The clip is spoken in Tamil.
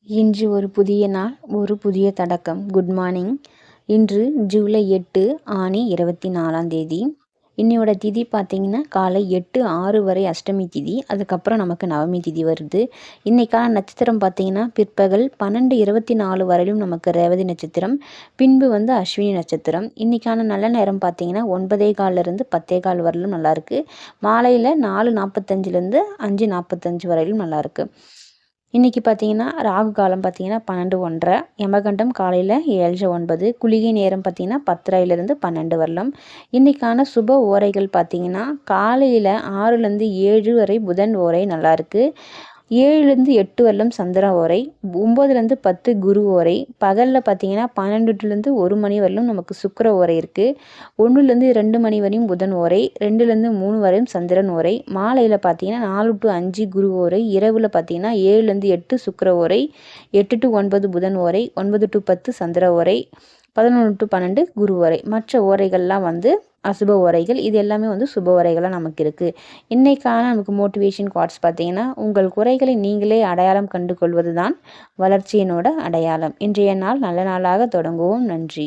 இன்று ஒரு புதிய நாள், ஒரு புதிய தொடக்கம். Good morning. இன்று ஜூலை 8 ஆனி 24ஆம் தேதி. இன்னையோட திதி பார்த்தீங்கன்னா காலை 8:06 வரை அஷ்டமி திதி. அதுக்கப்புறம் நமக்கு நவமி திதி வருது. இன்னைக்கான நட்சத்திரம் பார்த்தீங்கன்னா பிற்பகல் 12:24 வரையிலும் நமக்கு ரேவதி நட்சத்திரம், பின்பு அஸ்வினி நட்சத்திரம். இன்னைக்கான நல்ல நேரம் பார்த்தீங்கன்னா 9:15 10:15 வரையிலும் நல்லாயிருக்கு. மாலையில் 4:45 5:45 வரையிலும் நல்லாயிருக்கு. இன்றைக்கி பார்த்தீங்கன்னா ராகு காலம் பார்த்தீங்கன்னா 12:01, யமகண்டம் காலையில் 7:09, குளிகை நேரம் பார்த்தீங்கன்னா 10:30 12 வரலாம். இன்றைக்கான சுப ஓரைகள் பார்த்தீங்கன்னா காலையில் 6-7 வரை புதன் ஓரை நல்லாயிருக்கு. 7-8 வரலும் சந்திர ஓரை, 9-10 குரு ஓரை, பகலில் பார்த்தீங்கன்னா 12-1 மணி வரலும் நமக்கு சுக்கிர ஓரை இருக்குது. 1-2 மணி வரையும் புதன் ஓரை, 2-3 வரையும் சந்திரன் ஓரை, மாலையில் பார்த்தீங்கன்னா 4-5 குரு ஓரை, இரவில் பார்த்தீங்கன்னா 7-8 சுக்கிர ஓரை, 8-9 புதன் ஓரை, 9-10 சந்திர ஓரை, 11-12 குரு ஓரை. மற்ற ஓரைகள்லாம் அசுப ஓரைகள். இது எல்லாமே சுப ஓரைகளாக நமக்கு இருக்குது. இன்றைக்கான நமக்கு மோட்டிவேஷன் குவாட்ஸ் பார்த்தீங்கன்னா, உங்கள் குறைகளை நீங்களே அடையாளம் கண்டு கொள்வது தான் வளர்ச்சியினோட அடையாளம். இன்றைய நாள் நல்ல நாளாக தொடங்குவோம். நன்றி.